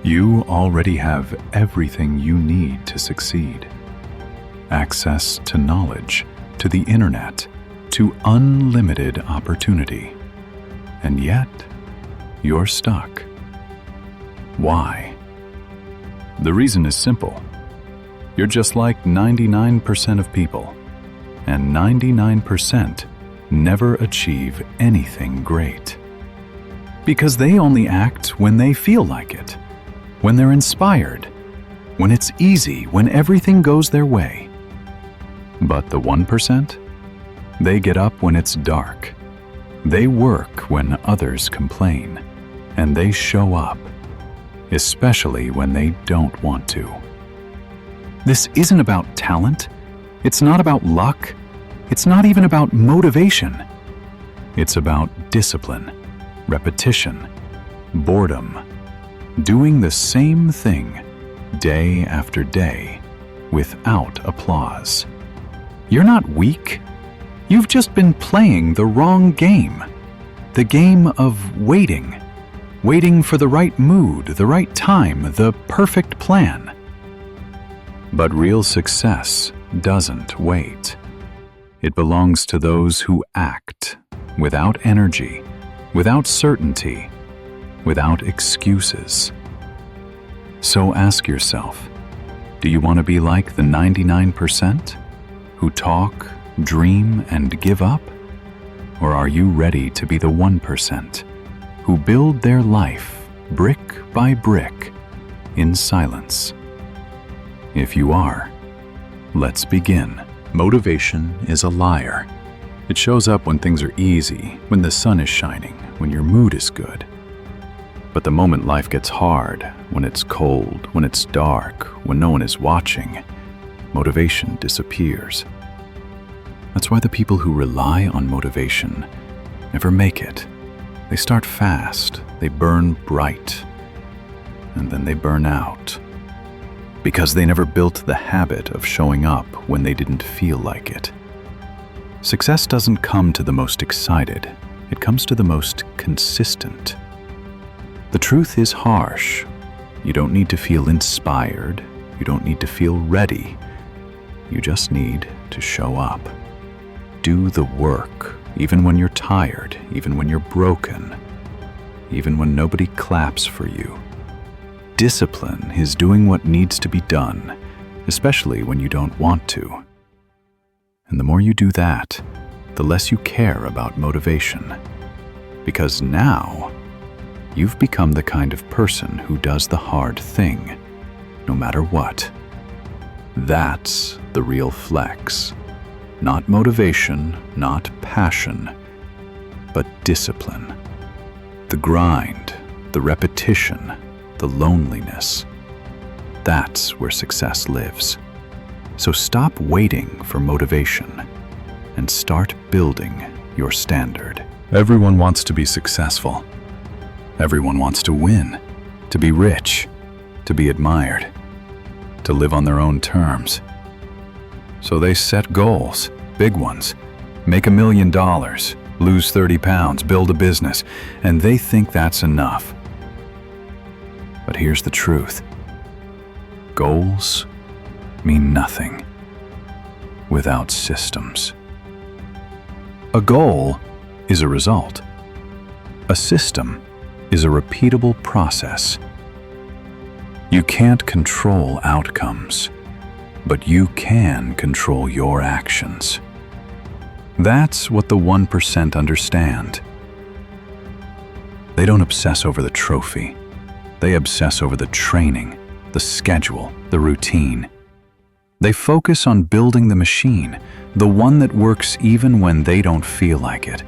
You already have everything you need to succeed. Access to knowledge, to the internet, to unlimited opportunity. And yet, you're stuck. Why? The reason is simple. You're just like 99% of people, and 99% never achieve anything great. Because they only act when they feel like it, when they're inspired, when it's easy, when everything goes their way. But the 1%? They get up when it's dark. They work when others complain, and they show up, especially when they don't want to. This isn't about talent. It's not about luck. It's not even about motivation. It's about discipline, repetition, boredom, doing the same thing day after day without applause. You're not weak. You've just been playing the wrong game. The game of waiting. Waiting for the right mood, the right time, the perfect plan. But real success doesn't wait. It belongs to those who act without energy, without certainty, without excuses. So ask yourself, do you want to be like the 99% who talk, dream, and give up? Or are you ready to be the 1% who build their life brick by brick in silence? If you are, let's begin. Motivation is a liar. It shows up when things are easy, when the sun is shining, when your mood is good. But the moment life gets hard, when it's cold, when it's dark, when no one is watching, motivation disappears. That's why the people who rely on motivation never make it. They start fast, they burn bright, and then they burn out. Because they never built the habit of showing up when they didn't feel like it. Success doesn't come to the most excited, it comes to the most consistent. The truth is harsh. You don't need to feel inspired, you don't need to feel ready. You just need to show up. Do the work, even when you're tired, even when you're broken, even when nobody claps for you. Discipline is doing what needs to be done, especially when you don't want to. And the more you do that, the less you care about motivation. Because now, you've become the kind of person who does the hard thing, no matter what. That's the real flex. Not motivation, not passion, but discipline. The grind, the repetition, the loneliness. That's where success lives. So stop waiting for motivation and start building your standard. Everyone wants to be successful. Everyone wants to win, to be rich, to be admired, to live on their own terms. So they set goals, big ones. Make $1 million, lose 30 pounds, build a business, and they think that's enough. But here's the truth. Goals mean nothing without systems. A goal is a result. A system is a repeatable process. You can't control outcomes, but you can control your actions. That's what the 1% understand. They don't obsess over the trophy. They obsess over the training, the schedule, the routine. They focus on building the machine, the one that works even when they don't feel like it.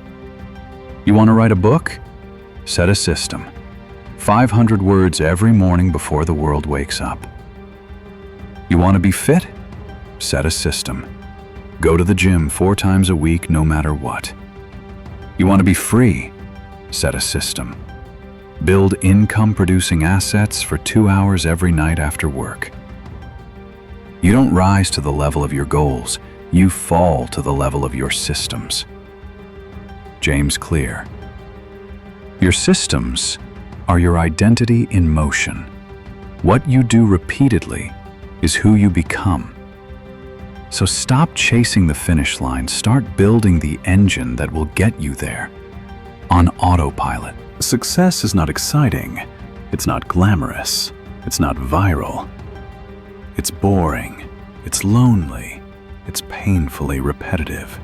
You want to write a book? Set a system. 500 words every morning before the world wakes up. You want to be fit? Set a system. Go to the gym 4 times a week, no matter what. You want to be free? Set a system. Build income-producing assets for 2 hours every night after work. You don't rise to the level of your goals, you fall to the level of your systems. James Clear. Your systems are your identity in motion. What you do repeatedly is who you become. So stop chasing the finish line. Start building the engine that will get you there. On autopilot. Success is not exciting. It's not glamorous. It's not viral. It's boring. It's lonely. It's painfully repetitive.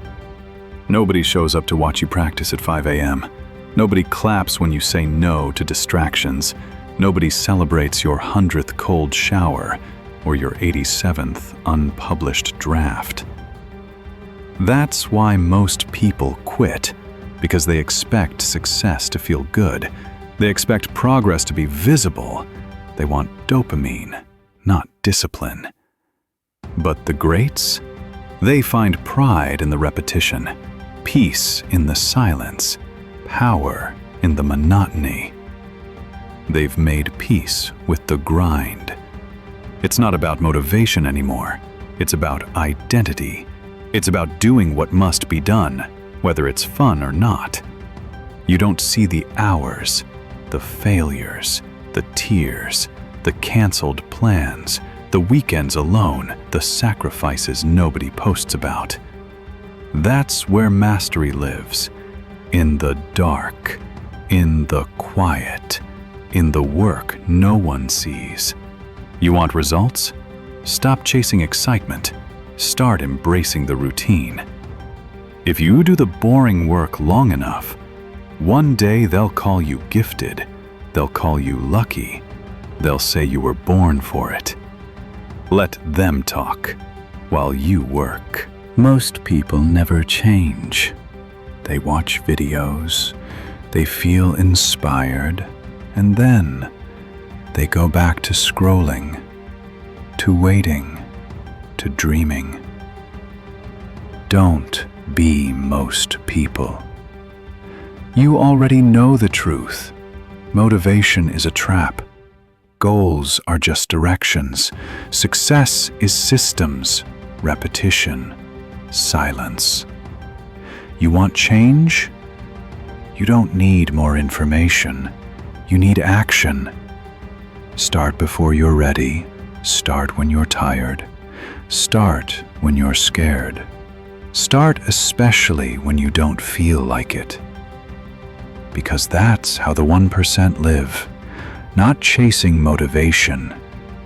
Nobody shows up to watch you practice at 5 a.m. Nobody claps when you say no to distractions. Nobody celebrates your 100th cold shower or your 87th unpublished draft. That's why most people quit, because they expect success to feel good. They expect progress to be visible. They want dopamine, not discipline. But the greats? They find pride in the repetition, peace in the silence, power in the monotony. They've made peace with the grind. It's not about motivation anymore. It's about identity. It's about doing what must be done, whether it's fun or not. You don't see the hours, the failures, the tears, the canceled plans, the weekends alone, the sacrifices nobody posts about. That's where mastery lives. In the dark, in the quiet, in the work no one sees. You want results? Stop chasing excitement. Start embracing the routine. If you do the boring work long enough, one day they'll call you gifted. They'll call you lucky. They'll say you were born for it. Let them talk while you work. Most people never change. They watch videos, they feel inspired, and then they go back to scrolling, to waiting, to dreaming. Don't be most people. You already know the truth. Motivation is a trap. Goals are just directions. Success is systems, repetition, silence. You want change? You don't need more information. You need action. Start before you're ready. Start when you're tired. Start when you're scared. Start especially when you don't feel like it. Because that's how the 1% live. Not chasing motivation,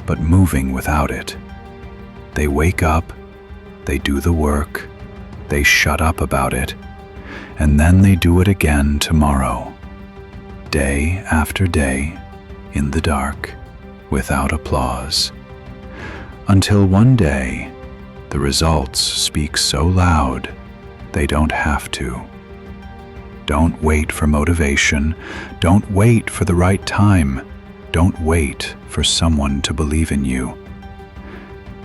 but moving without it. They wake up, they do the work, they shut up about it, and then they do it again tomorrow. Day after day, in the dark, without applause. Until one day, the results speak so loud, they don't have to. Don't wait for motivation. Don't wait for the right time. Don't wait for someone to believe in you.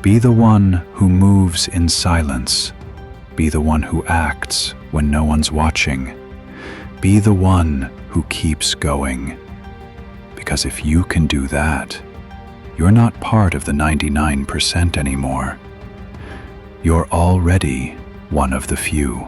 Be the one who moves in silence. Be the one who acts when no one's watching. Be the one who keeps going. Because if you can do that, you're not part of the 99% anymore. You're already one of the few.